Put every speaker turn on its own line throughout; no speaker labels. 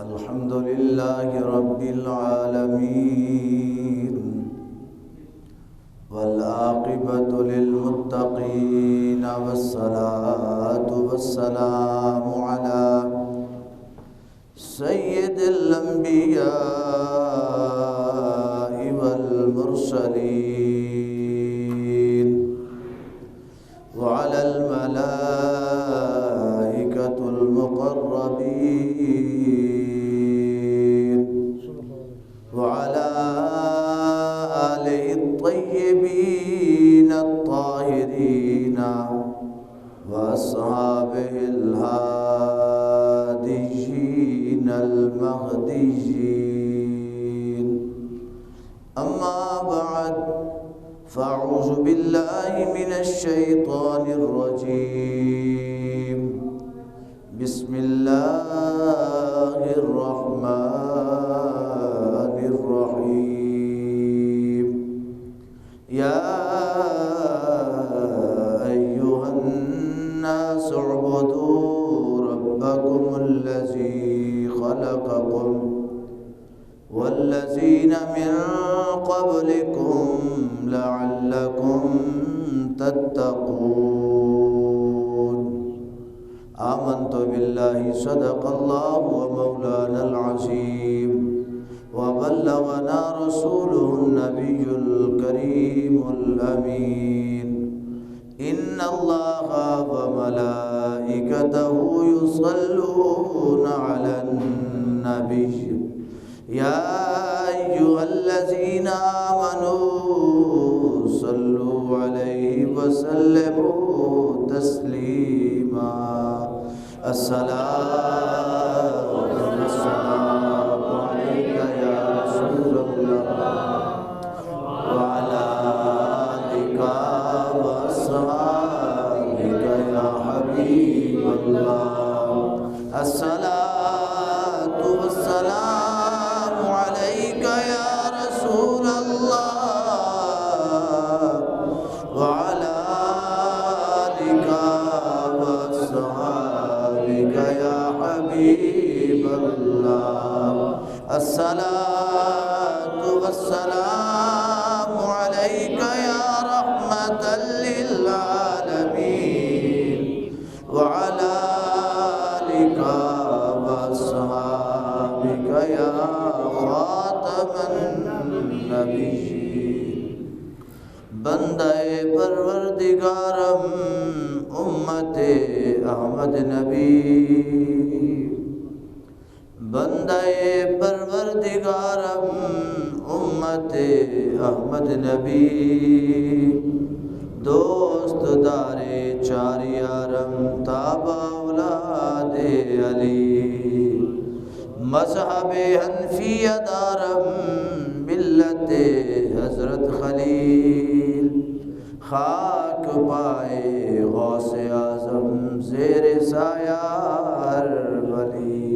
الحمد لله رب العالمين والعاقبة للمتقين والصلاة والسلام على سيد الأنبياء والمرسلين وعلى الملائكة المقربين وعلى آله الطيبين الطاهرين وأصحابه الهاديين المهديين. أما بعد فأعوذ بالله من الشيطان الرجيم. بسم الله الرحمن الرحيم. يا أيها الناس اعبدوا ربكم الذي خلقكم والذين من قبلكم لعلكم تتقون. آمنت بالله صدق الله ومولانا العظيم وبلغنا رسوله النبي الكريم الأمين. إن الله وملائكته يصلون على النبي يا أيها الذين آمنوا صلوا عليه وسلموا تسليما. الصلاة والسلام عليك يا رسول الله وعلى آلك وأصحابك يا حبيب الله. الصلاة والسلام عليك يا رسول الله وعلى آلك وأصحابك يا حبيب الله. الصلاة والسلام عليك يا رحمة للعالمين وعلى آلك وأصحابك يا خاتم النبيين. بندہ پروردگارم امت احمد نبی، بندہ پروردگارم امت احمد نبی، دوست دار چار یارم تابع اولاد علی، مذہب حنفیہ دارم ملت حضرت خلیل، خاک پائے غوث اعظم زیر سایہ ہر ولی،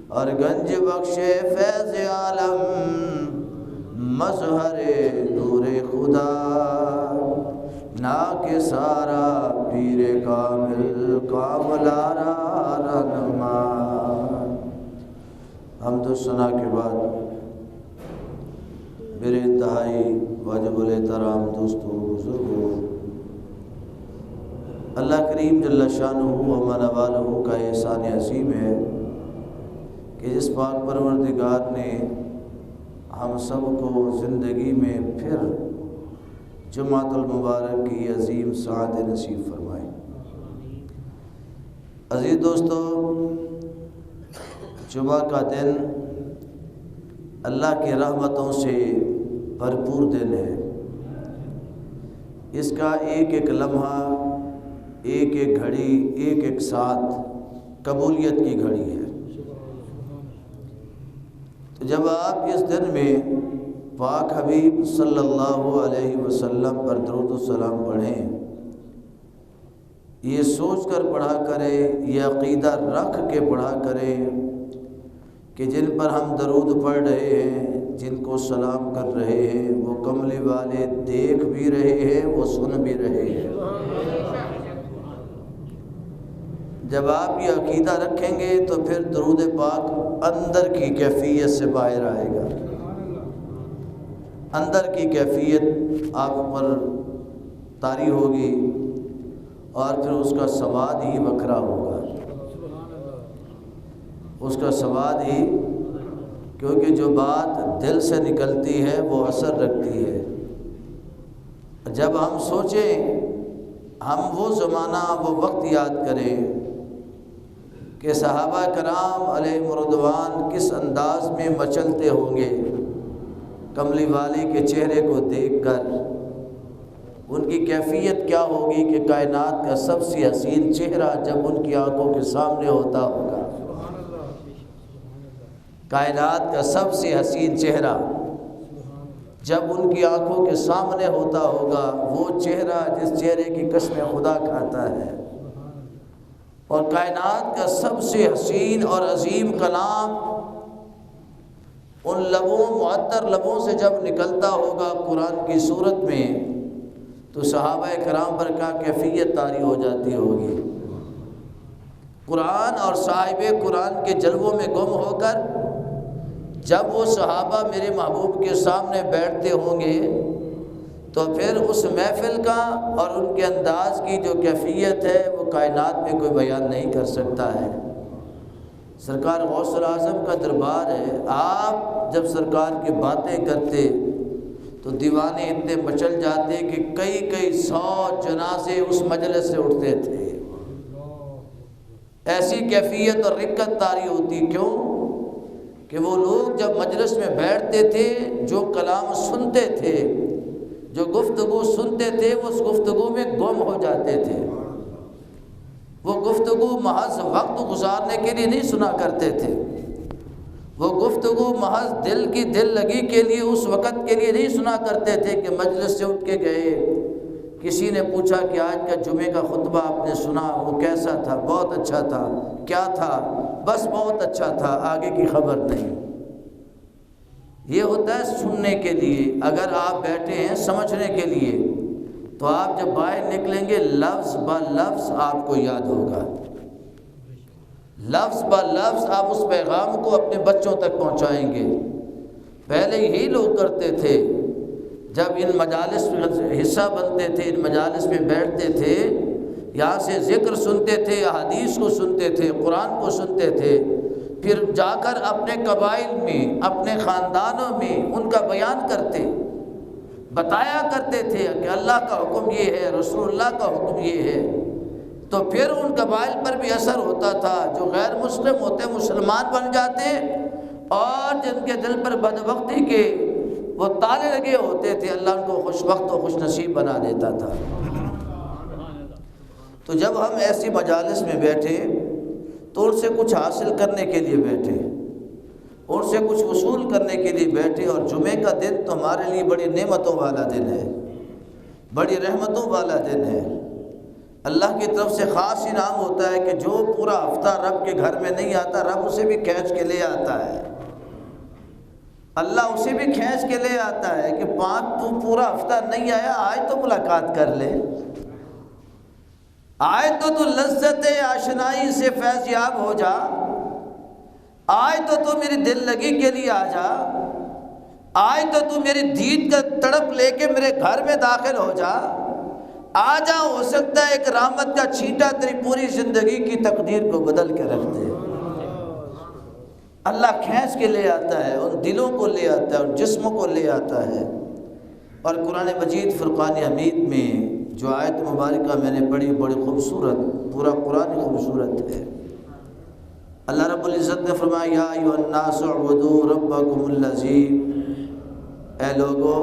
اور گنج بخش فیض عالم مظہر نور خدا، ناک سارا پیر کامل کاملارا رہنما. حمد و ثنا کے بعد میرے انتہائی واجب الاحترام دوستوں بزرگوں، اللہ کریم جل شانہ و من والہ کا احسان عظیم ہے کہ جس پاک پروردگار نے ہم سب کو زندگی میں پھر جمعۃ المبارک کی عظیم سعادت نصیب فرمائے. عزیز دوستو، جمعہ کا دن اللہ کی رحمتوں سے بھرپور دن ہے. اس کا ایک ایک لمحہ، ایک ایک گھڑی، ایک ایک ساتھ قبولیت کی گھڑی ہے. تو جب آپ اس دن میں پاک حبیب صلی اللہ علیہ وسلم پر درود و سلام پڑھیں، یہ سوچ کر پڑھا کریں، یہ عقیدہ رکھ کے پڑھا کریں کہ جن پر ہم درود پڑھ رہے ہیں، جن کو سلام کر رہے ہیں، وہ کملی والے دیکھ بھی رہے ہیں، وہ سن بھی رہے ہیں. جب آپ یہ عقیدہ رکھیں گے تو پھر درود پاک اندر کی کیفیت سے باہر آئے گا، اندر کی کیفیت آپ پر طاری ہوگی اور پھر اس کا سواد ہی وکھرا ہوگا، اس کا سواد ہی، کیونکہ جو بات دل سے نکلتی ہے وہ اثر رکھتی ہے۔ جب ہم سوچیں، ہم وہ زمانہ وہ وقت یاد کریں کہ صحابہ کرام علیہ رضوان کس انداز میں مچلتے ہوں گے کملی والی کے چہرے کو دیکھ کر، ان کی کیفیت کیا ہوگی کہ کائنات کا سب سے حسین چہرہ جب ان کی آنکھوں کے سامنے ہوتا ہوگا، کائنات کا سب سے حسین چہرہ جب ان کی آنکھوں کے سامنے ہوتا ہوگا، وہ چہرہ جس چہرے کی قسم خدا کھاتا ہے، اور کائنات کا سب سے حسین اور عظیم کلام ان لبوں، معطر لبوں سے جب نکلتا ہوگا قرآن کی صورت میں، تو صحابہ کرام پر کیا کیفیت طاری ہو جاتی ہوگی۔ قرآن اور صاحب قرآن کے جلووں میں گم ہو کر جب وہ صحابہ میرے محبوب کے سامنے بیٹھتے ہوں گے تو پھر اس محفل کا اور ان کے انداز کی جو کیفیت ہے وہ کائنات میں کوئی بیان نہیں کر سکتا ہے۔ سرکار غوث الاعظم کا دربار ہے، آپ جب سرکار کی باتیں کرتے تو دیوانے اتنے مچل جاتے کہ کئی 100 جنازے اس مجلس سے اٹھتے تھے، ایسی کیفیت اور رقت طاری ہوتی۔ کیوں کہ وہ لوگ جب مجلس میں بیٹھتے تھے، جو کلام سنتے تھے، جو گفتگو سنتے تھے، وہ اس گفتگو میں گم ہو جاتے تھے۔ وہ گفتگو محض وقت گزارنے کے لیے نہیں سنا کرتے تھے، وہ گفتگو محض دل کی دل لگی کے لیے، اس وقت کے لیے نہیں سنا کرتے تھے کہ مجلس سے اٹھ کے گئے، کسی نے پوچھا کہ آج کا جمعے کا خطبہ آپ نے سنا، وہ کیسا تھا؟ بہت اچھا تھا۔ کیا تھا؟ بس بہت اچھا تھا، آگے کی خبر نہیں۔ یہ ہوتا ہے سننے کے لیے۔ اگر آپ بیٹھے ہیں سمجھنے کے لیے تو آپ جب باہر نکلیں گے لفظ با لفظ آپ کو یاد ہوگا، لفظ با لفظ آپ اس پیغام کو اپنے بچوں تک پہنچائیں گے۔ پہلے یہی لوگ کرتے تھے، جب ان مجالس میں حصہ بنتے تھے، ان مجالس میں بیٹھتے تھے، یہاں سے ذکر سنتے تھے، احادیث کو سنتے تھے، قرآن کو سنتے تھے، پھر جا کر اپنے قبائل میں، اپنے خاندانوں میں ان کا بیان کرتے، بتایا کرتے تھے کہ اللہ کا حکم یہ ہے، رسول اللہ کا حکم یہ ہے۔ تو پھر ان قبائل پر بھی اثر ہوتا تھا، جو غیر مسلم ہوتے مسلمان بن جاتے، اور جن کے دل پر بدبختی کے وہ تالے لگے ہوتے تھے، اللہ ان کو خوش وقت و خوش نصیب بنا دیتا تھا۔ تو جب ہم ایسی مجالس میں بیٹھے تو ان سے کچھ حاصل کرنے کے لیے بیٹھے، ان سے کچھ وصول کرنے کے لیے بیٹھے، اور جمعے کا دن تو ہمارے لیے بڑی نعمتوں والا دن ہے، بڑی رحمتوں والا دن ہے۔ اللہ کی طرف سے خاص انعام ہوتا ہے کہ جو پورا ہفتہ رب کے گھر میں نہیں آتا، رب اسے بھی کھینچ کے لے آتا ہے، اللہ اسے بھی کھینچ کے لے آتا ہے کہ تو پورا ہفتہ نہیں آیا، آج تو ملاقات کر لے، آج تو لذت آشنائی سے فیض یاب ہو جا، آج تو میری دل لگی کے لیے آ جا، آج تو میری دید کا تڑپ لے کے میرے گھر میں داخل ہو جا، آ جا، ہو سکتا ہے ایک رحمت کا چھینٹا تیری پوری زندگی کی تقدیر کو بدل کے رکھ دے۔ اللہ کھینچ کے لے آتا ہے، ان دلوں کو لے آتا ہے، ان جسموں کو لے آتا ہے۔ اور قرآن مجید فرقان حمید میں جو آیت مبارکہ میں نے پڑھی بڑی خوبصورت، پورا قرآن خوبصورت ہے۔ اللہ رب العزت نے فرمایا یا ایھا الناس اعبدوا ربکم الذی، اے لوگو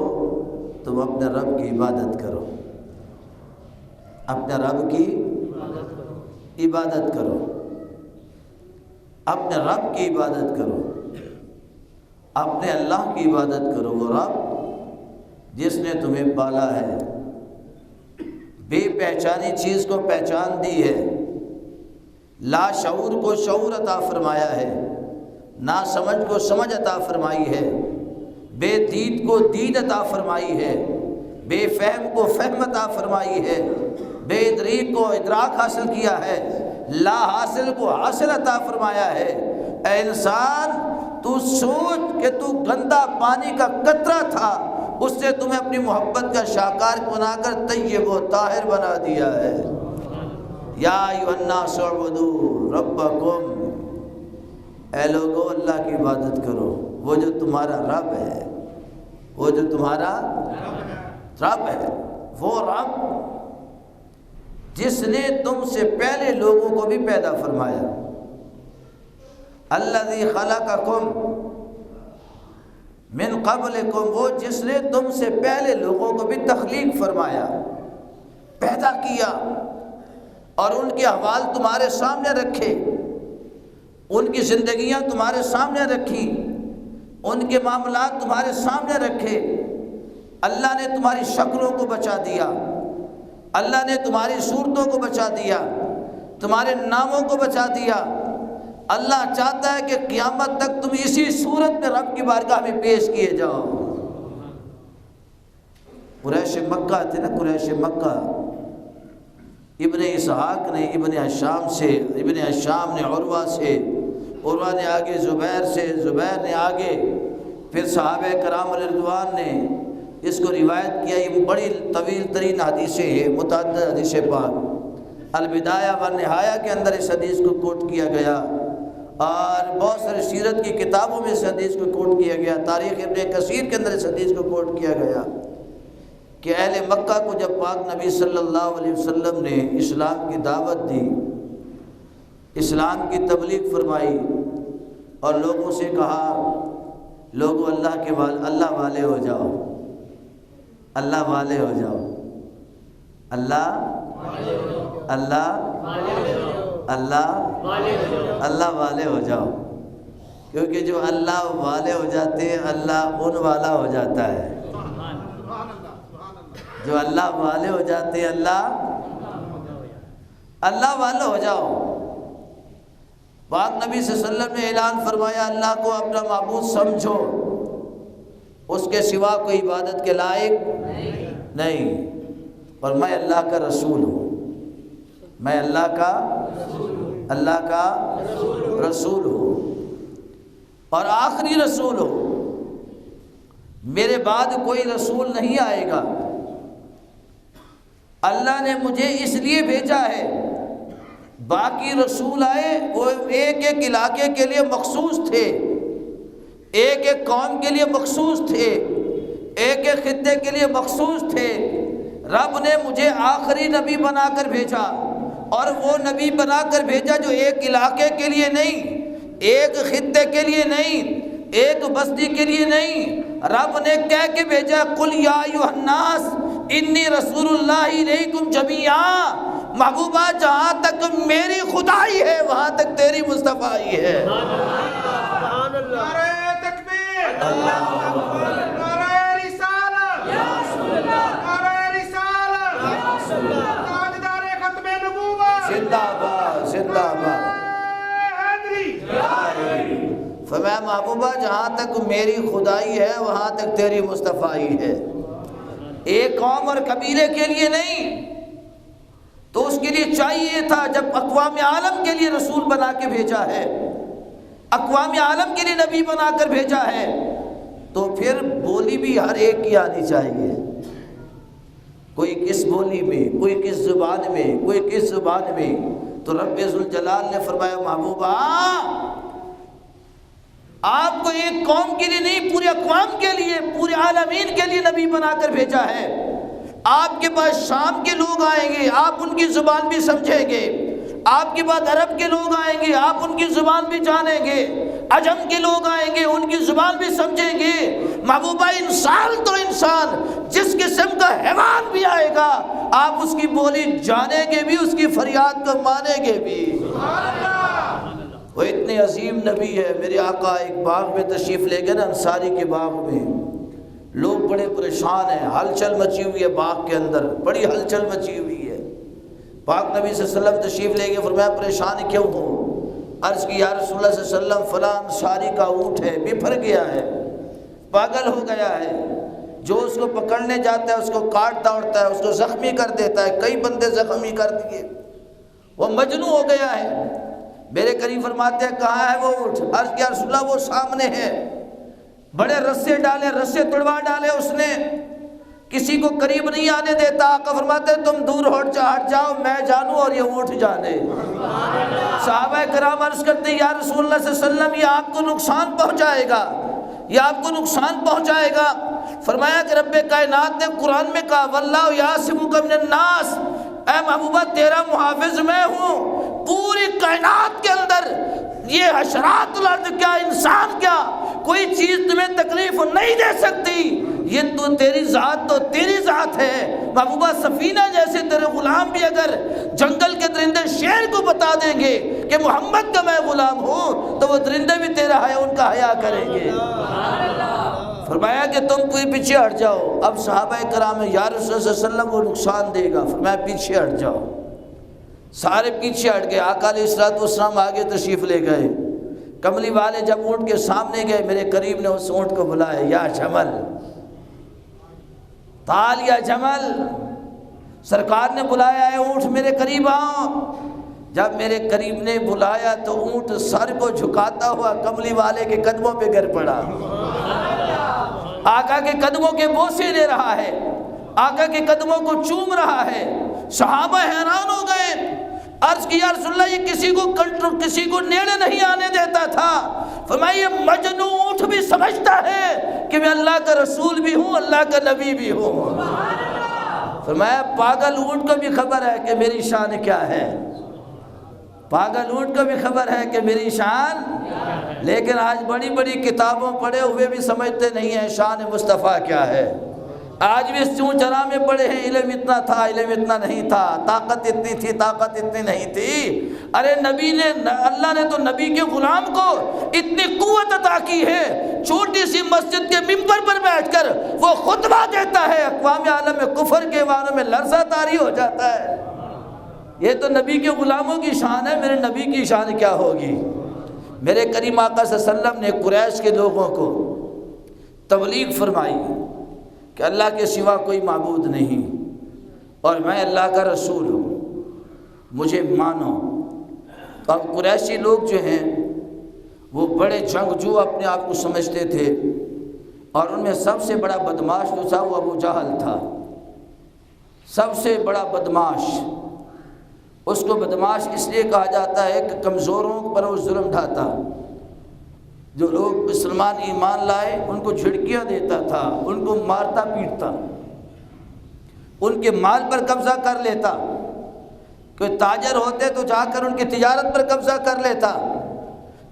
تم اپنے رب کی عبادت کرو، اپنے رب کی عبادت کرو، اپنے رب کی عبادت کرو، اپنے اللہ کی عبادت کرو، وہ رب جس نے تمہیں پالا ہے، بے پہچانی چیز کو پہچان دی ہے، لا شعور کو شعور عطا فرمایا ہے، نا سمجھ کو سمجھ عطا فرمائی ہے، بے دید کو دید عطا فرمائی ہے، بے فہم کو فہم عطا فرمائی ہے، بے ادریک کو ادراک حاصل کیا ہے، لا حاصل کو حاصل عطا فرمایا ہے۔ اے انسان تو سوچ کہ تو گندا پانی کا قطرہ تھا، اس سے تمہیں اپنی محبت کا شاہکار بنا کر طیب و طاہر بنا دیا ہے۔ یا ایھا الناس اعبدوا ربکم، اے لوگو اللہ کی عبادت کرو، وہ جو تمہارا رب ہے، وہ جو تمہارا رب ہے، وہ رب جس نے تم سے پہلے لوگوں کو بھی پیدا فرمایا۔ الذی خلقکم من قبلکم، وہ جس نے تم سے پہلے لوگوں کو بھی تخلیق فرمایا، پیدا کیا، اور ان کے احوال تمہارے سامنے رکھے، ان کی زندگیاں تمہارے سامنے رکھی، ان کے معاملات تمہارے سامنے رکھے۔ اللہ نے تمہاری شکلوں کو بچا دیا، اللہ نے تمہاری صورتوں کو بچا دیا، تمہارے ناموں کو بچا دیا۔ اللہ چاہتا ہے کہ قیامت تک تم اسی صورت میں رب کی بارگاہ میں پیش کیے جاؤ۔ قریش مکہ تھے نا، قریش مکہ، ابن اسحاق نے ابن ہشام سے، ابن ہشام نے عروہ سے، عروہ نے آگے زبیر سے، زبیر نے آگے پھر صحابہ کرام رضوان نے اس کو روایت کیا۔ یہ بڑی طویل ترین حدیثیں ہیں، متعدد حدیث پاک، البدایہ والنہایہ کے اندر اس حدیث کو کوٹ کیا گیا، اور بہت سارے سیرت کی کتابوں میں اس حدیث کو کوٹ کیا گیا، تاریخ ابن کثیر کے اندر اس حدیث کو کوٹ کیا گیا کہ اہل مکہ کو جب پاک نبی صلی اللہ علیہ وسلم نے اسلام کی دعوت دی، اسلام کی تبلیغ فرمائی، اور لوگوں سے کہا لوگوں اللہ والے ہو جاؤ، اللہ والے ہو جاؤ، اللہ والے ہو جاؤ، کیونکہ جو اللہ والے ہو جاتے ہیں اللہ ان والا ہو جاتا ہے، جو اللہ والے ہو جاتے ہیں اللہ والے ہو جاؤ۔ پاک نبی صلی اللہ علیہ وسلم نے اعلان فرمایا اللہ کو اپنا معبود سمجھو، اس کے سوا کوئی عبادت کے لائق نہیں، اور میں اللہ کا رسول ہوں، میں اللہ کا رسول ہوں، اور آخری رسول ہوں، میرے بعد کوئی رسول نہیں آئے گا۔ اللہ نے مجھے اس لیے بھیجا ہے، باقی رسول آئے وہ ایک ایک علاقے کے لیے مخصوص تھے، ایک ایک قوم کے لیے مخصوص تھے، ایک ایک خطے کے لیے مخصوص تھے۔ رب نے مجھے آخری نبی بنا کر بھیجا، اور وہ نبی بنا کر بھیجا جو ایک علاقے کے لیے نہیں، ایک خطے کے لیے نہیں، ایک بستی کے لیے نہیں، رب نے کہہ کے بھیجا قل یا ایھا الناس انی رسول اللہ الیکم جمیعا، محبوبہ جہاں تک میری خدائی ہے وہاں تک تیری مصطفائی ہے۔
نعرہ تکبیر، نعرہ رسالت، نعرہ رسالت، تاجدار ختم نبوت،
زندہ باد، زندہ باد۔ فرمایا محبوبہ جہاں تک میری خدائی ہے وہاں تک تیری مصطفائی ہے، ایک قوم اور قبیلے کے لیے نہیں۔ تو اس کے لیے چاہیے تھا جب اقوام عالم کے لیے رسول بنا کے بھیجا ہے، اقوام عالم کے لیے نبی بنا کر بھیجا ہے، تو پھر بولی بھی ہر ایک کی آنی چاہیے، کوئی کس بولی میں، کوئی کس زبان میں، کوئی کس زبان میں۔ تو رب ذوالجلال نے فرمایا محبوبہ آپ کو ایک قوم کے لیے نہیں، پورے اقوام کے لیے، پورے عالمین کے لیے نبی بنا کر بھیجا ہے۔ آپ کے پاس شام کے لوگ آئیں گے، آپ ان کی زبان بھی سمجھیں گے، آپ کے بعد عرب کے لوگ آئیں گے، آپ ان کی زبان بھی جانیں گے، عجم کے لوگ آئیں گے، ان کی زبان بھی سمجھیں گے۔ محبوبہ انسان تو انسان، جس قسم کا حیوان بھی آئے گا آپ اس کی بولی جانیں گے بھی، اس کی فریاد کو مانیں گے بھی۔ وہ اتنے عظیم نبی ہے۔ میرے آقا ایک باغ میں تشریف لے گئے نا، انصاری کے باغ میں، لوگ بڑے پریشان ہیں، ہلچل مچی ہوئی ہے باغ کے اندر، بڑی ہلچل مچی ہوئی ہے۔ پاک نبی صلی اللہ علیہ وسلم تشریف لے گئے، فرمایا پریشان کیوں ہو؟ عرض کی یا رسول اللہ صلی اللہ علیہ وسلم فلاں انصاری کا اونٹ ہے، بپھر گیا ہے، پاگل ہو گیا ہے، جو اس کو پکڑنے جاتا ہے اس کو کاٹ دوڑتا ہے، اس کو زخمی کر دیتا ہے، کئی بندے زخمی کر دیے، وہ مجنون ہو گیا ہے۔ میرے کریم فرماتے ہیں کہاں ہے وہ اونٹ؟ عرض کیا رسول اللہ وہ سامنے ہے۔ بڑے رسے ڈالے، رسے تڑوا ڈالے اس نے، کسی کو قریب نہیں آنے دیتا۔ آقا فرماتے ہیں تم دور ہٹ جاؤ، میں جانوں اور یہ اونٹ جانے۔ صحابہ کرام عرض کرتے ہیں یا رسول اللہ صلی اللہ علیہ وسلم یہ آپ کو نقصان پہنچائے گا، یہ آپ کو نقصان پہنچائے گا۔ فرمایا کہ رب کائنات نے قرآن میں کہا واللہ یعصمک من الناس، اے محبوبہ تیرا محافظ میں ہوں۔ پوری کائنات کے اندر یہ حشرات الارض کیا، انسان کیا، کوئی چیز تمہیں تکلیف نہیں دے سکتی، یہ تو تیری ذات تو تیری ذات ہے۔ محبوبہ سفینہ جیسے تیرے غلام بھی اگر جنگل کے درندے شیر کو بتا دیں گے کہ محمد کا میں غلام ہوں تو وہ درندے بھی تیرا حیا ان کا حیا کریں گے۔ فرمایا کہ تم کوئی پیچھے ہٹ جاؤ۔ اب صحابہ کرام یا رسول اللہ صلی اللہ علیہ وسلم وہ نقصان دے گا، فرمایا پیچھے ہٹ جاؤ۔ سارے پیچھے ہٹ گئے۔ آقا علیہ السلام آگے تشریف لے گئے۔ کملی والے جب اونٹ کے سامنے گئے، میرے قریب نے اس اونٹ کو بلایا، یا جمل تعال یا جمل، سرکار نے بلایا ہے اونٹ میرے قریب آؤ۔ جب میرے قریب نے بلایا تو اونٹ سر کو جھکاتا ہوا کملی والے کے قدموں پہ گر پڑا، آقا کے قدموں کے بوسے لے رہا ہے، آقا کے قدموں کو چوم رہا ہے۔ صحابہ حیران ہو گئے، عرض کیا رسول اللہ یہ کسی کو نیڑے نہیں آنے دیتا تھا۔ فرمایا یہ مجنون اونٹ بھی سمجھتا ہے کہ میں اللہ کا رسول بھی ہوں، اللہ کا نبی بھی ہوں۔ فرمایا پاگل اونٹ کو بھی خبر ہے کہ میری شان کیا ہے، پاگل اونٹ کو بھی خبر ہے کہ میری شان، لیکن آج بڑی بڑی کتابوں پڑھے ہوئے بھی سمجھتے نہیں ہیں شان مصطفیٰ کیا ہے۔ آج بھی اس چون چرا میں پڑھے ہیں علم اتنا تھا، علم اتنا نہیں تھا، طاقت اتنی تھی، طاقت اتنی نہیں تھی۔ ارے اللہ نے تو نبی کے غلام کو اتنی قوت عطا کی ہے، چھوٹی سی مسجد کے ممبر پر بیٹھ کر وہ خطبہ دیتا ہے، اقوام عالم میں کفر کے وانوں میں لرزہ طاری ہو جاتا ہے۔ یہ تو نبی کے غلاموں کی شان ہے، میرے نبی کی شان کیا ہوگی؟ میرے کریم آقا صلی اللہ علیہ وسلم نے قریش کے لوگوں کو تبلیغ فرمائی کہ اللہ کے سوا کوئی معبود نہیں اور میں اللہ کا رسول ہوں، مجھے مانو۔ تو اب قریشی لوگ جو ہیں وہ بڑے جنگجو اپنے آپ کو سمجھتے تھے، اور ان میں سب سے بڑا بدماش جو تھا وہ ابو جہل تھا، سب سے بڑا بدماش۔ اس کو بدماش اس لیے کہا جاتا ہے کہ کمزوروں پر وہ ظلم ڈھاتا، جو لوگ مسلمان ایمان لائے ان کو جھڑکیاں دیتا تھا، ان کو مارتا پیٹتا، ان کے مال پر قبضہ کر لیتا، کوئی تاجر ہوتے تو جا کر ان کی تجارت پر قبضہ کر لیتا،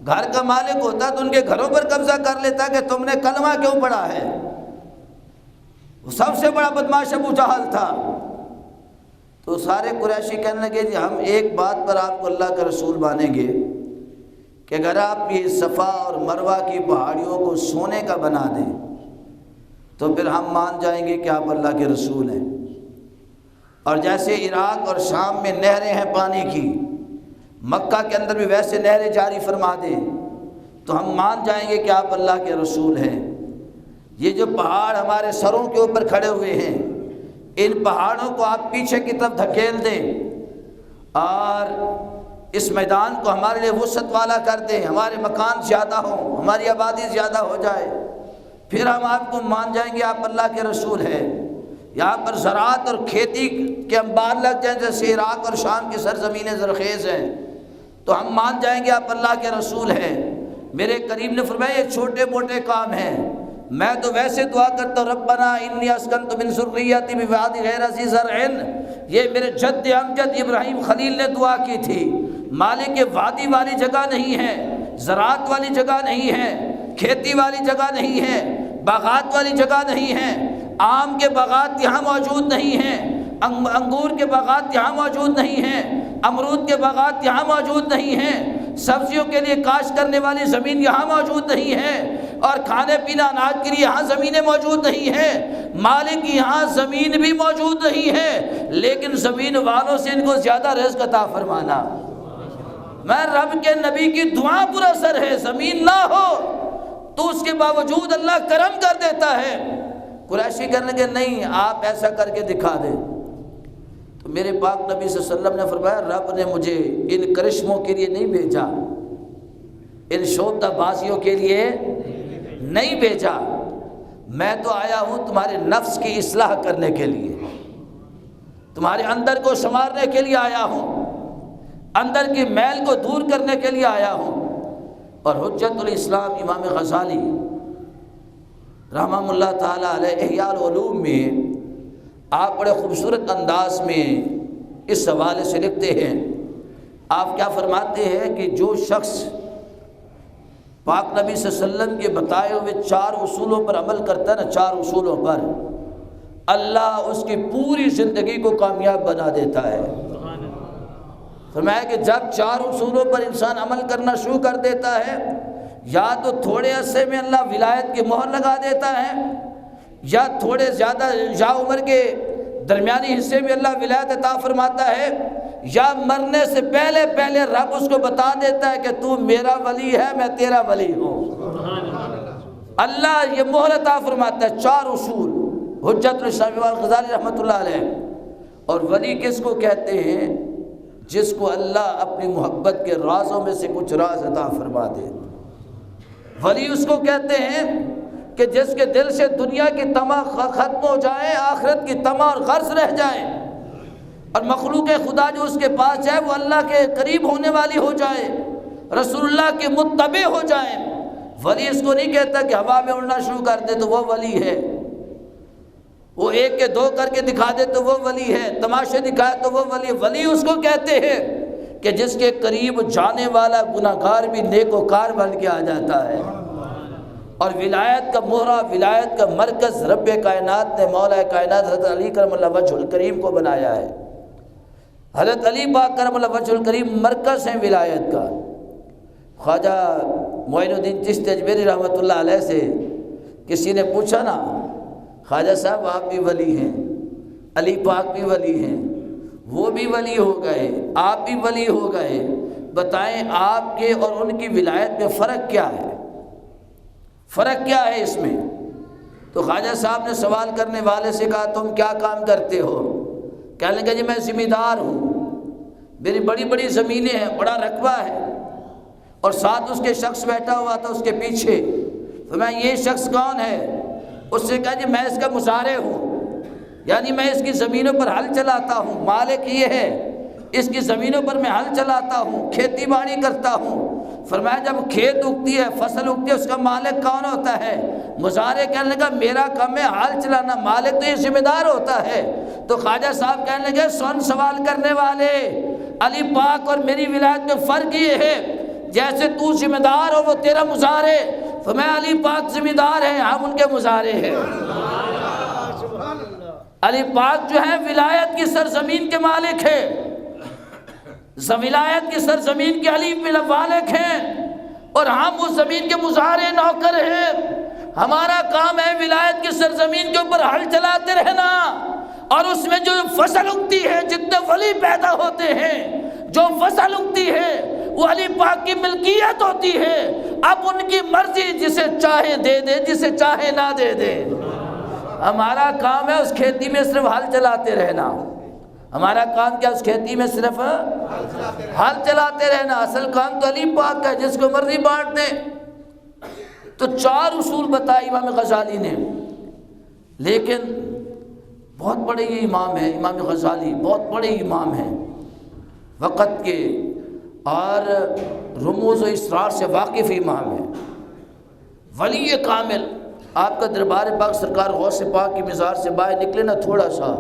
گھر کا مالک ہوتا تو ان کے گھروں پر قبضہ کر لیتا کہ تم نے کلمہ کیوں پڑھا ہے۔ وہ سب سے بڑا بدماش ابو جہل تھا۔ تو سارے قریشی کہنے لگے جی ہم ایک بات پر آپ کو اللہ کا رسول مانیں گے کہ اگر آپ یہ صفا اور مروہ کی پہاڑیوں کو سونے کا بنا دیں تو پھر ہم مان جائیں گے کہ آپ اللہ کے رسول ہیں، اور جیسے عراق اور شام میں نہریں ہیں پانی کی، مکہ کے اندر بھی ویسے نہریں جاری فرما دیں تو ہم مان جائیں گے کہ آپ اللہ کے رسول ہیں۔ یہ جو پہاڑ ہمارے سروں کے اوپر کھڑے ہوئے ہیں، ان پہاڑوں کو آپ پیچھے کی طرف دھکیل دیں اور اس میدان کو ہمارے لیے وسعت والا کر دیں، ہمارے مکان زیادہ ہوں، ہماری آبادی زیادہ ہو جائے، پھر ہم آپ کو مان جائیں گے آپ اللہ کے رسول ہیں۔ یہاں پر زراعت اور کھیتی کے انبار لگ جائیں جیسے عراق اور شام کی سرزمینیں زرخیز ہیں تو ہم مان جائیں گے آپ اللہ کے رسول ہیں۔ میرے کریم نے فرمایا یہ چھوٹے موٹے کام ہیں، میں تو ویسے دعا کرتا ہوں ربنا انی اسکنت من ذریتی بواد غیر ذی زرع، یہ میرے جد امجد ابراہیم خلیل نے دعا کی تھی۔ مالک وادی والی جگہ نہیں ہے، زراعت والی جگہ نہیں ہے، کھیتی والی جگہ نہیں ہے، باغات والی جگہ نہیں ہے، آم کے باغات یہاں موجود نہیں ہیں، انگور کے باغات یہاں موجود نہیں ہیں، امرود کے باغات یہاں موجود نہیں ہیں، سبزیوں کے لیے کاشت کرنے والی زمین یہاں موجود نہیں ہے، اور کھانے پینا اناج کے لیے یہاں زمینیں موجود نہیں ہیں۔ مالک یہاں زمین بھی موجود نہیں ہے، لیکن زمین والوں سے ان کو زیادہ رزق عطا فرمانا۔ میں رب کے نبی کی دعا پر اثر ہے، زمین نہ ہو تو اس کے باوجود اللہ کرم کر دیتا ہے۔ قریشی کہنے لگے نہیں آپ ایسا کر کے دکھا دیں۔ تو میرے پاک نبی صلی اللہ علیہ وسلم نے فرمایا رب نے مجھے ان کرشموں کے لیے نہیں بھیجا، ان شوخ بازیوں کے لیے نہیں بھیجا، میں تو آیا ہوں تمہارے نفس کی اصلاح کرنے کے لیے، تمہارے اندر کو سنوارنے کے لیے آیا ہوں، اندر کی میل کو دور کرنے کے لیے آیا ہوں۔ اور حجت الاسلام امام غزالی رحمہ اللہ تعالیٰ علیہ احیاء العلوم میں آپ بڑے خوبصورت انداز میں اس حوالے سے لکھتے ہیں، آپ کیا فرماتے ہیں کہ جو شخص پاک نبی صلی اللہ علیہ وسلم کے بتائے ہوئے 4 اصولوں پر عمل کرتا ہے نا، 4 اصولوں پر، اللہ اس کی پوری زندگی کو کامیاب بنا دیتا ہے۔ فرمایا کہ جب 4 اصولوں پر انسان عمل کرنا شروع کر دیتا ہے، یا تو تھوڑے عرصے میں اللہ ولایت کی مہر لگا دیتا ہے، یا تھوڑے زیادہ یا عمر کے درمیانی حصے میں اللہ ولایت عطا فرماتا ہے، یا مرنے سے پہلے پہلے رب اس کو بتا دیتا ہے کہ تو میرا ولی ہے، میں تیرا ولی ہوں۔ اللہ یہ مہر عطا فرماتا ہے۔ 4 اصول حجت الاسلام امام غزالی رحمۃ اللہ علیہ۔ اور ولی کس کو کہتے ہیں؟ جس کو اللہ اپنی محبت کے رازوں میں سے کچھ راز عطا فرما دے۔ ولی اس کو کہتے ہیں کہ جس کے دل سے دنیا کی طمع ختم ہو جائے، آخرت کی طمع اور غرض رہ جائے، اور مخلوق خدا جو اس کے پاس جائے وہ اللہ کے قریب ہونے والی ہو جائے، رسول اللہ کے متبع ہو جائے۔ ولی اس کو نہیں کہتا کہ ہوا میں اڑنا شروع کر دے تو وہ ولی ہے، وہ 1 کے 2 کر کے دکھا دے تو وہ ولی ہے، تماشے دکھائے تو وہ ولی ہے۔ ولی اس کو کہتے ہیں کہ جس کے قریب جانے والا گناہگار بھی نیک و کار بن کے آ جاتا ہے۔ اور ولایت کا مہرہ، ولایت کا مرکز رب کائنات نے، مولا کائنات حضرت علی کرم اللہ وجہ الکریم کو بنایا ہے۔ حضرت علی پاک کرم اللہ وجہ الکریم مرکز ہیں ولایت کا۔ خواجہ معین الدین چشتی اجمیری رحمۃ اللہ علیہ سے کسی نے پوچھا نا، خواجہ صاحب آپ بھی ولی ہیں، علی پاک بھی ولی ہیں، وہ بھی ولی ہو گئے، آپ بھی ولی ہو گئے، بتائیں آپ کے اور ان کی ولایت میں فرق کیا ہے؟ فرق کیا ہے اس میں؟ تو خواجہ صاحب نے سوال کرنے والے سے کہا تم کیا کام کرتے ہو؟ کہنے لگا جی میں ذمہ دار ہوں، میری بڑی بڑی زمینیں ہیں، بڑا رقبہ ہے، اور ساتھ اس کے شخص بیٹھا ہوا تھا اس کے پیچھے۔ تو میں یہ شخص کون ہے؟ اس سے کہا جی میں اس کا مزارع ہوں، یعنی میں اس کی زمینوں پر ہل چلاتا ہوں، مالک یہ ہے، اس کی زمینوں پر میں ہل چلاتا ہوں، کھیتی باڑی کرتا ہوں۔ فرمایا جب کھیت اگتی ہے، فصل اگتی ہے، اس کا مالک کون ہوتا ہے؟ مزارع۔ کہنے لگا میرا کام ہے ہل چلانا، مالک تو یہ ذمہ دار ہوتا ہے۔ تو خواجہ صاحب کہنے لگے سن سوال کرنے والے، علی پاک اور میری ولایت میں فرق یہ ہے جیسے تو ذمہ دار ہو وہ تیرا مزارع، تو میں علی پاک ذمہ دار ہیں، ہم ان کے مزارع ہیں۔ علی پاک جو ہے ولایت کی سرزمین کے مالک ہیں، ولایت کی سرزمین کے علی مالک ہیں، اور ہم اس زمین کے مزارع نوکر ہیں۔ ہمارا کام ہے ولایت کی سرزمین کے اوپر ہل چلاتے رہنا، اور اس میں جو فصل اگتی ہے، جتنے ولی پیدا ہوتے ہیں، جو فصل اگتی ہے وہ علی پاک کی ملکیت ہوتی ہے۔ اب ان کی مرضی، جسے چاہے دے دے، جسے چاہے نہ دے دے۔ ہمارا کام ہے اس کھیتی میں صرف ہل چلاتے رہنا۔ ہمارا کام کیا؟ اس کھیتی میں صرف ہل چلاتے رہنا۔ اصل کام تو علی پاک کا ہے، جس کو مرضی بانٹ دیں۔ تو 4 اصول بتائے امام غزالی نے، لیکن بہت بڑے یہ امام ہیں، امام غزالی بہت بڑے امام ہیں وقت کے، اور رموز و اسرار سے واقف امام ہیں، ولی کامل۔ آپ کا دربار پاک سرکار غوث پاک کی مزار سے باہر نکلے نا، تھوڑا سا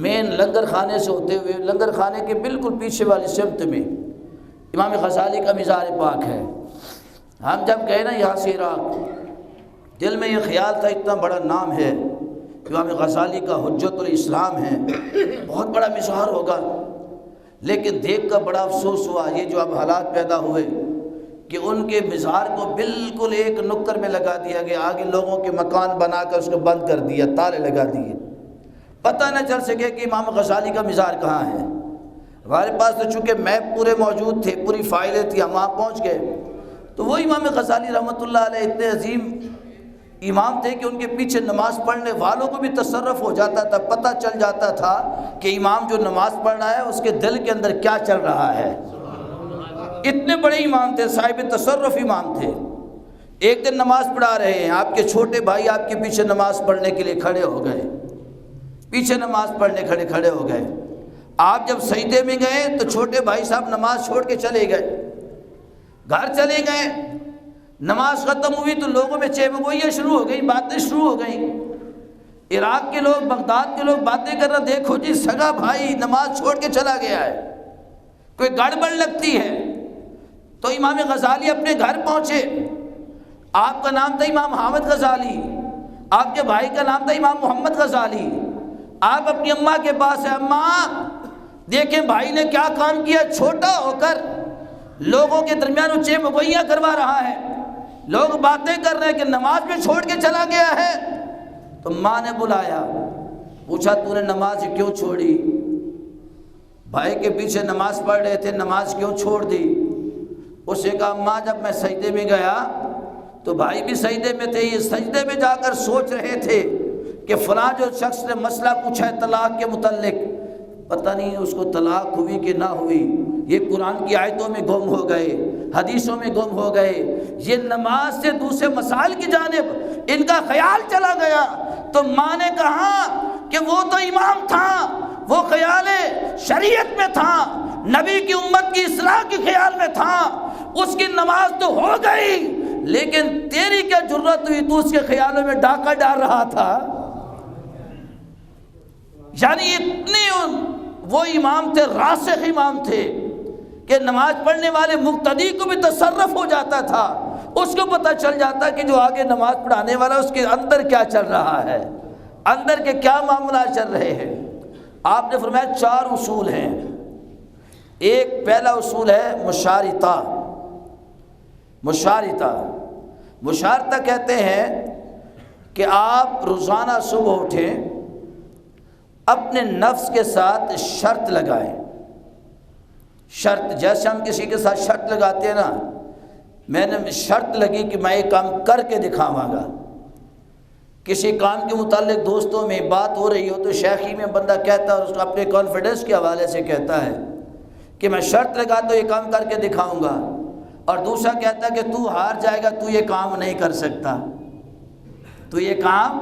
مین لنگر خانے سے ہوتے ہوئے، لنگر خانے کے بالکل پیچھے والی سمت میں امام غزالی کا مزار پاک ہے۔ ہم جب گئے نا یہاں سے عراق، دل میں یہ خیال تھا اتنا بڑا نام ہے امام غزالی کا، حجت الاسلام ہے، بہت بڑا مزار ہوگا، لیکن دیکھ کر بڑا افسوس ہوا یہ جو اب حالات پیدا ہوئے کہ ان کے مزار کو بالکل ایک نکر میں لگا دیا گیا، آگے لوگوں کے مکان بنا کر اس کو بند کر دیا، تالے لگا دیے، پتہ نہ چل سکے کہ امام غزالی کا مزار کہاں ہے۔ ہمارے پاس تو چونکہ میپ پورے موجود تھے، پوری فائلیں تھیں، ہم وہاں پہنچ گئے تو وہ امام غزالی رحمۃ اللہ علیہ اتنے عظیم امام تھے کہ ان کے پیچھے نماز پڑھنے والوں کو بھی تصرف ہو جاتا تھا، پتہ چل جاتا تھا کہ امام جو نماز پڑھ رہا ہے اس کے دل کے اندر کیا چل رہا ہے۔ اتنے بڑے امام تھے، صاحب تصرف امام تھے۔ ایک دن نماز پڑھا رہے ہیں، آپ کے چھوٹے بھائی آپ کے پیچھے نماز پڑھنے کے لیے کھڑے ہو گئے، پیچھے نماز پڑھنے کھڑے ہو گئے۔ آپ جب سجدے میں گئے تو چھوٹے بھائی صاحب نماز چھوڑ کے چلے گئے، گھر چلے گئے۔ نماز ختم ہوئی تو لوگوں میں چہمگوئیاں شروع ہو گئی، باتیں شروع ہو گئیں۔ عراق کے لوگ، بغداد کے لوگ باتیں کر رہے، دیکھو جی سگا بھائی نماز چھوڑ کے چلا گیا ہے، کوئی گڑبڑ لگتی ہے۔ تو امام غزالی اپنے گھر پہنچے، آپ کا نام تھا امام حامد غزالی، آپ کے بھائی کا نام تھا امام محمد غزالی۔ آپ اپنی اماں کے پاس ہیں، اماں دیکھیں بھائی نے کیا کام کیا، چھوٹا ہو کر لوگوں کے درمیان وہ چہمگوئیاں کروا رہا ہے، لوگ باتیں کر رہے ہیں کہ نماز میں چھوڑ کے چلا گیا ہے۔ تو ماں نے بلایا، پوچھا تو نے نماز کیوں چھوڑی؟ بھائی کے پیچھے نماز پڑھ رہے تھے، نماز کیوں چھوڑ دی؟ اس نے کہا ماں جب میں سجدے میں گیا تو بھائی بھی سجدے میں تھے، یہ سجدے میں جا کر سوچ رہے تھے کہ فلاں جو شخص نے مسئلہ پوچھا ہے طلاق کے متعلق، پتہ نہیں اس کو طلاق ہوئی کہ نہ ہوئی، یہ قرآن کی آیتوں میں گم ہو گئے، حدیثوں میں گم ہو گئے، یہ نماز سے دوسرے مسائل کی جانب ان کا خیال چلا گیا۔ تو ماں نے کہا کہ وہ تو امام تھا، وہ خیال شریعت میں تھا، نبی کی امت کی اصلاح کے خیال میں تھا، اس کی نماز تو ہو گئی، لیکن تیری کیا جرت ہوئی تو اس کے خیالوں میں ڈاکہ ڈال رہا تھا۔ یعنی اتنے وہ امام تھے، راسخ امام تھے کہ نماز پڑھنے والے مقتدی کو بھی تصرف ہو جاتا تھا، اس کو پتہ چل جاتا کہ جو آگے نماز پڑھانے والا اس کے اندر کیا چل رہا ہے، اندر کے کیا معاملات چل رہے ہیں۔ آپ نے فرمایا 4 اصول ہیں۔ ایک پہلا اصول ہے مشارطہ۔ مشارطہ کہتے ہیں کہ آپ روزانہ صبح اٹھیں، اپنے نفس کے ساتھ شرط لگائیں۔ شرط جیسے ہم کسی کے ساتھ شرط لگاتے ہیں نا، میں نے شرط لگی کہ میں یہ کام کر کے دکھاواں گا۔ کسی کام کے متعلق دوستوں میں بات ہو رہی ہو تو شیخی میں بندہ کہتا ہے، اور اس کو اپنے کانفیڈنس کے حوالے سے کہتا ہے کہ میں شرط لگا تو یہ کام کر کے دکھاؤں گا، اور دوسرا کہتا ہے کہ تو ہار جائے گا، تو یہ کام نہیں کر سکتا، تو یہ کام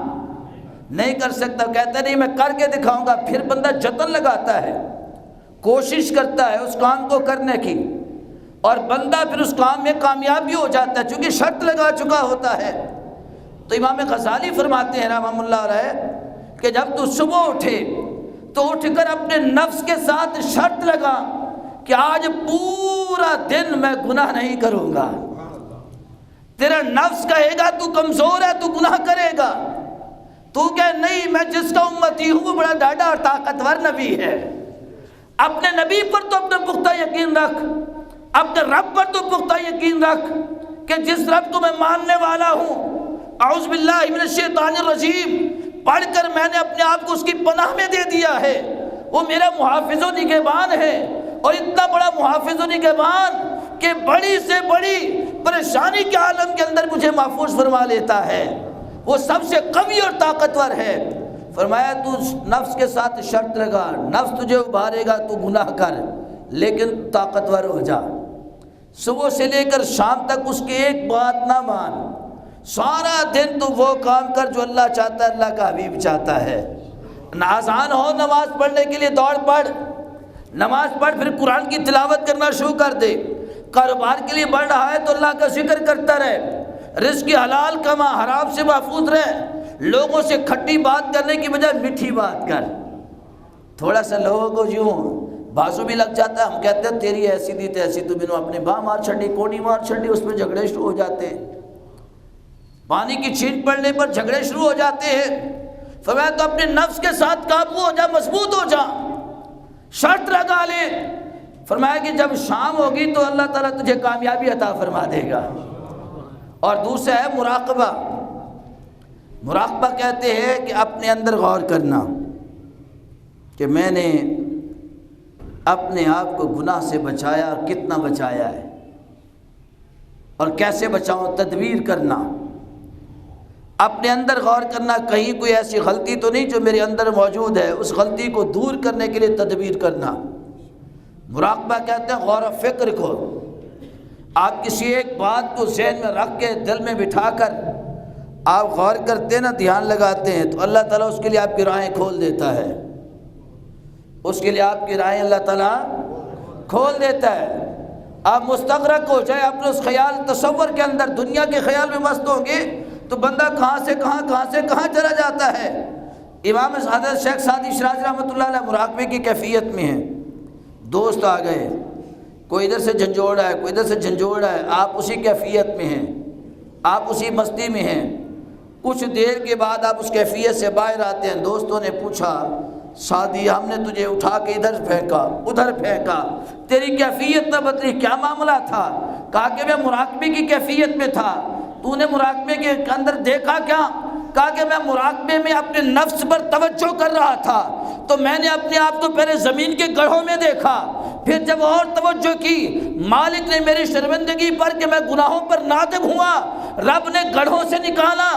نہیں کر سکتا، کہتا نہیں میں کر کے دکھاؤں گا۔ پھر بندہ جتن لگاتا ہے، کوشش کرتا ہے اس کام کو کرنے کی، اور بندہ پھر اس کام میں کامیاب بھی ہو جاتا ہے چونکہ شرط لگا چکا ہوتا ہے۔ تو امام غزالی فرماتے ہیں رحمہ اللہ علیہ کہ جب تو صبح اٹھے تو اٹھ کر اپنے نفس کے ساتھ شرط لگا کہ آج پورا دن میں گناہ نہیں کروں گا۔ تیرا نفس کہے گا تو کمزور ہے، تو گناہ کرے گا، تو کہ نہیں میں جس کا امتی ہوں وہ بڑا ڈاڈا اور طاقتور نبی ہے۔ اپنے نبی پر تو اپنا پختہ یقین رکھ، اپنے رب پر تو پختہ یقین رکھ کہ جس رب کو میں ماننے والا ہوں، اعوذ باللہ من الشیطان الرجیم پڑھ کر میں نے اپنے آپ کو اس کی پناہ میں دے دیا ہے، وہ میرا محافظ و نگہبان ہے، اور اتنا بڑا محافظ و نگہبان کہ بڑی سے بڑی پریشانی کے عالم کے اندر مجھے محفوظ فرما لیتا ہے، وہ سب سے قوی اور طاقتور ہے۔ فرمایا تو نفس کے ساتھ شرط لگا، نفس تجھے ابھارے گا، تو گناہ کر لیکن طاقتور ہو جا، صبح سے لے کر شام تک اس کی ایک بات نہ مان، سارا دن تو وہ کام کر جو اللہ چاہتا ہے، اللہ کا حبیب چاہتا ہے۔ آسان ہو نماز پڑھنے کے لیے دوڑ پڑھ، نماز پڑھ، پھر قرآن کی تلاوت کرنا شروع کر دے، کاروبار کے لیے بڑھ رہا ہے تو اللہ کا ذکر کرتا رہے، رزق کی حلال کما، حرام سے محفوظ رہے، لوگوں سے کھٹی بات کرنے کی بجائے میٹھی بات کر۔ تھوڑا سا لوگوں کو یوں بازو بھی لگ جاتا ہے، ہم کہتے ہیں تیری ایسی دی تیسی، تو بینوں اپنے باں مار چھڑی، کوڑی مار چھڑی، اس پہ جھگڑے شروع ہو جاتے ہیں، پانی کی چھینٹ پڑنے پر جھگڑے شروع ہو جاتے ہیں۔ فرمایا تو اپنے نفس کے ساتھ قابو ہو جا، مضبوط ہو جا، شرط لگا لے۔ فرمایا کہ جب شام ہوگی تو اللہ تعالیٰ تجھے کامیابی عطا فرما دے گا۔ اور دوسرا ہے مراقبہ۔ مراقبہ کہتے ہیں کہ اپنے اندر غور کرنا کہ میں نے اپنے آپ کو گناہ سے بچایا اور کتنا بچایا ہے، اور کیسے بچاؤں، تدبیر کرنا۔ اپنے اندر غور کرنا، کہیں کوئی ایسی غلطی تو نہیں جو میرے اندر موجود ہے، اس غلطی کو دور کرنے کے لیے تدبیر کرنا۔ مراقبہ کہتے ہیں غور و فکر کو۔ آپ کسی ایک بات کو ذہن میں رکھ کے دل میں بٹھا کر آپ غور کرتے ہیں نا، دھیان لگاتے ہیں، تو اللہ تعالیٰ اس کے لیے آپ کی راہیں کھول دیتا ہے، اس کے لیے آپ کی راہیں اللہ تعالیٰ کھول دیتا ہے۔ آپ مستغرق ہو جائے اپنے اس خیال تصور کے اندر، دنیا کے خیال میں مست ہوں گے تو بندہ کہاں سے کہاں چلا جاتا ہے۔ امام حضرت شیخ سعدی شیرازی رحمۃ اللہ علیہ مراقبے کی کیفیت میں ہیں۔ دوست آ گئے، کوئی ادھر سے جھنجھوڑ ہے، کوئی ادھر سے جھنجھوڑ ہے، آپ اسی کیفیت میں ہیں، آپ اسی مستی میں ہیں۔ کچھ دیر کے بعد آپ اس کیفیت سے باہر آتے ہیں۔ دوستوں نے پوچھا سعدی ہم نے تجھے اٹھا کے ادھر پھینکا ادھر پھینکا، تیری کیفیت نہ بدلی، کیا معاملہ تھا؟ کہا کہ میں مراقبے کی کیفیت میں تھا۔ تو نے مراقبے کے اندر دیکھا کیا؟ کہا کہ میں مراقبے میں اپنے نفس پر توجہ کر رہا تھا، تو میں نے اپنے آپ کو پہلے زمین کے گڑھوں میں دیکھا، پھر جب اور توجہ کی مالک نے میری شرمندگی پر کہ میں گناہوں پر نادم ہوا، رب نے گڑھوں سے نکالا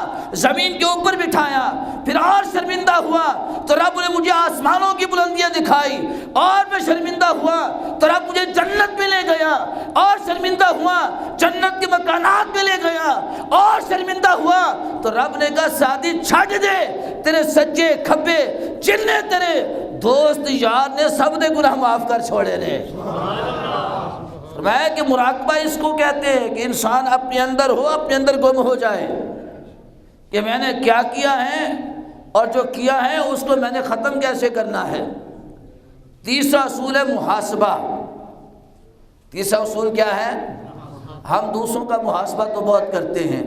زمین کے اوپر بٹھایا، پھر اور شرمندہ ہوا تو رب نے مجھے آسمانوں کی بلندیاں دکھائی، اور میں شرمندہ ہوا تو رب مجھے جنت میں لے گیا، اور شرمندہ ہوا جنت کے مکانات میں لے گیا، اور شرمندہ ہوا تو رب نے کہا سعدی چھڈ دے، تیرے سجے کھبے جننے تیرے دوست یار نے سب نے گناہ معاف کر چھوڑے نے۔ فرمایا کہ مراقبہ اس کو کہتے ہیں کہ انسان اپنے اندر ہو، اپنے اندر گم ہو جائے کہ میں نے کیا کیا ہے اور جو کیا ہے اس کو میں نے ختم کیسے کرنا ہے۔ تیسرا اصول ہے محاسبہ۔ تیسرا اصول کیا ہے؟ ہم دوسروں کا محاسبہ تو بہت کرتے ہیں،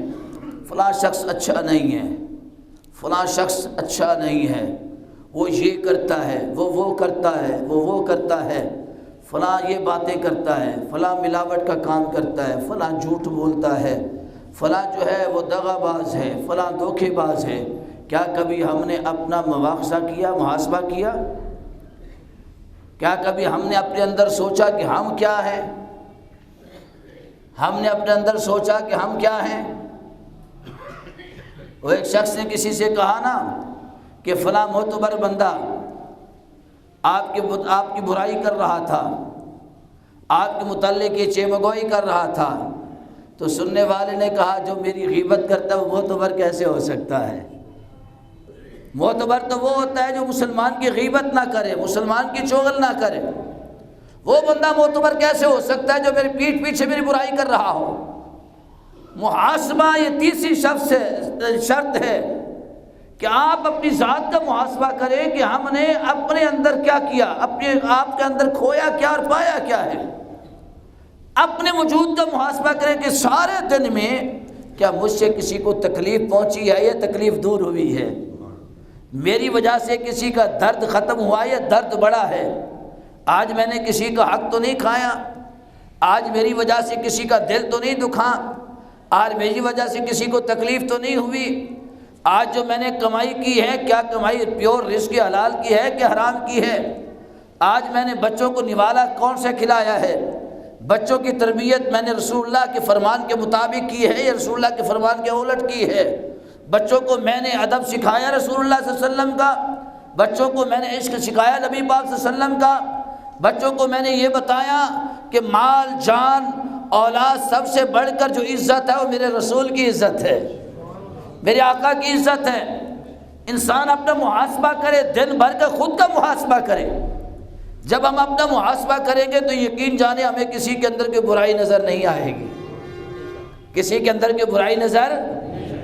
فلاں شخص اچھا نہیں ہے، فلاں شخص اچھا نہیں ہے، وہ یہ کرتا ہے، وہ کرتا ہے، وہ کرتا ہے، فلاں یہ باتیں کرتا ہے، فلاں ملاوٹ کا کام کرتا ہے، فلاں جھوٹ بولتا ہے، فلاں جو ہے وہ دغا باز ہے، فلاں دھوکے باز ہے۔ کیا کبھی ہم نے اپنا مواخذہ کیا، محاسبہ کیا؟ کیا کبھی ہم نے اپنے اندر سوچا کہ ہم کیا ہیں؟ ہم نے اپنے اندر سوچا کہ ہم کیا ہیں؟ وہ ایک شخص نے کسی سے کہا نا کہ فلاں معتبر بندہ آپ کی برائی کر رہا تھا، آپ کے متعلق یہ چیمگوئی کر رہا تھا، تو سننے والے نے کہا جو میری غیبت کرتا ہے وہ معتبر کیسے ہو سکتا ہے؟ معتبر تو وہ ہوتا ہے جو مسلمان کی غیبت نہ کرے، مسلمان کی چغل نہ کرے۔ وہ بندہ معتبر کیسے ہو سکتا ہے جو میری پیٹھ پیچھے میری برائی کر رہا ہو؟ محاسبہ یہ تیسری شرط ہے کہ آپ اپنی ذات کا محاسبہ کریں کہ ہم نے اپنے اندر کیا کیا، اپنے آپ کے اندر کھویا کیا اور پایا کیا ہے۔ اپنے وجود کا محاسبہ کریں کہ سارے دن میں کیا مجھ سے کسی کو تکلیف پہنچی ہے یا تکلیف دور ہوئی ہے، میری وجہ سے کسی کا درد ختم ہوا یا درد بڑا ہے، آج میں نے کسی کا حق تو نہیں کھایا، آج میری وجہ سے کسی کا دل تو نہیں دکھا، آج میری وجہ سے کسی کو تکلیف تو نہیں ہوئی، آج جو میں نے کمائی کی ہے کیا کمائی پیور رزق حلال کی ہے کہ حرام کی ہے، آج میں نے بچوں کو نوالا کون سے کھلایا ہے، بچوں کی تربیت میں نے رسول اللہ کے فرمان کے مطابق کی ہے یا رسول اللہ کے فرمان کے الٹ کی ہے، بچوں کو میں نے ادب سکھایا رسول اللہ صلی اللہ علیہ وسلم کا، بچوں کو میں نے عشق سکھایا نبی پاک صلی اللہ علیہ وسلم کا، بچوں کو میں نے یہ بتایا کہ مال جان اولاد سب سے بڑھ کر جو عزت ہے وہ میرے رسول کی عزت ہے، میرے آقا کی عزت ہے۔ انسان اپنا محاسبہ کرے، دن بھر کا خود کا محاسبہ کرے۔ جب ہم اپنا محاسبہ کریں گے تو یقین جانے ہمیں کسی کے اندر کوئی برائی نظر نہیں آئے گی، کسی کے اندر کوئی برائی نظر۔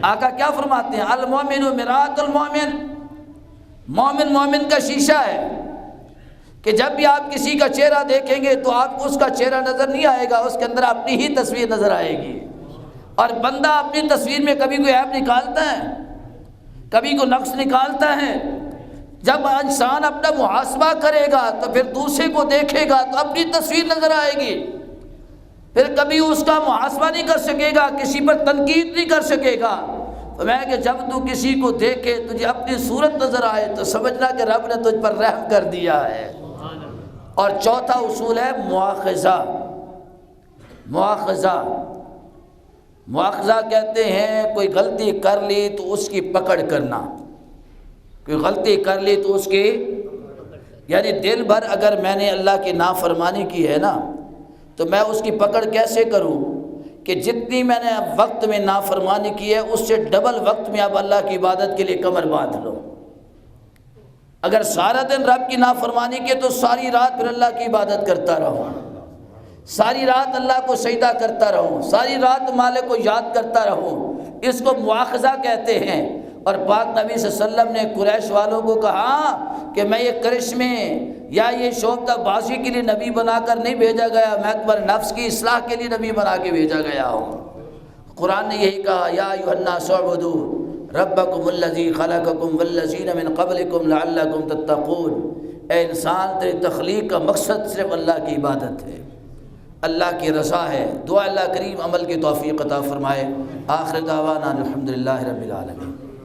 آقا کیا فرماتے ہیں؟ المومن مرآۃ المومن، مومن مومن کا شیشہ ہے کہ جب بھی آپ کسی کا چہرہ دیکھیں گے تو آپ کو اس کا چہرہ نظر نہیں آئے گا، اس کے اندر اپنی ہی تصویر نظر آئے گی۔ اور بندہ اپنی تصویر میں کبھی کوئی عیب نکالتا ہے، کبھی کوئی نقص نکالتا ہے۔ جب انسان اپنا محاسبہ کرے گا تو پھر دوسرے کو دیکھے گا تو اپنی تصویر نظر آئے گی، پھر کبھی اس کا محاسبہ نہیں کر سکے گا، کسی پر تنقید نہیں کر سکے گا۔ تو میں کہ جب تو کسی کو دیکھے تجھے اپنی صورت نظر آئے تو سمجھنا کہ رب نے تجھ پر رحم کر دیا ہے۔ اور چوتھا اصول ہے مواخذہ۔ مواخذہ
مواخذہ کہتے ہیں کوئی غلطی کر لی تو اس کی پکڑ کرنا، کوئی غلطی کر لی تو اس کی، یعنی دل بھر اگر میں نے اللہ کی نافرمانی کی ہے نا تو میں اس کی پکڑ کیسے کروں کہ جتنی میں نے وقت میں نافرمانی کی ہے اس سے ڈبل وقت میں اب اللہ کی عبادت کے لیے کمر باندھ لو۔ اگر سارا دن رب کی نافرمانی کی تو ساری رات پھر اللہ کی عبادت کرتا رہوں، ساری رات اللہ کو سجدہ کرتا رہوں، ساری رات مالک کو یاد کرتا رہوں، اس کو مواخذہ کہتے ہیں۔ اور پاک نبی صلی اللہ علیہ وسلم نے قریش والوں کو کہا کہ میں یہ کرشمے یا یہ شوکہ بازی کے لیے نبی بنا کر نہیں بھیجا گیا، میں تمہارے نفس کی اصلاح کے لیے نبی بنا کے بھیجا گیا ہوں۔ قرآن نے یہی کہا یا ایھا الناس اعبدوا ربکم الذی خلقکم والذین من قبلکم لعلکم تتقون۔ اے انسان تیری تخلیق کا مقصد صرف اللہ کی عبادت ہے، اللہ کی رضا ہے۔ دعا اللہ کریم عمل کی توفیق عطا فرمائے۔ آخر دعوانا الحمدللہ رب العالمین۔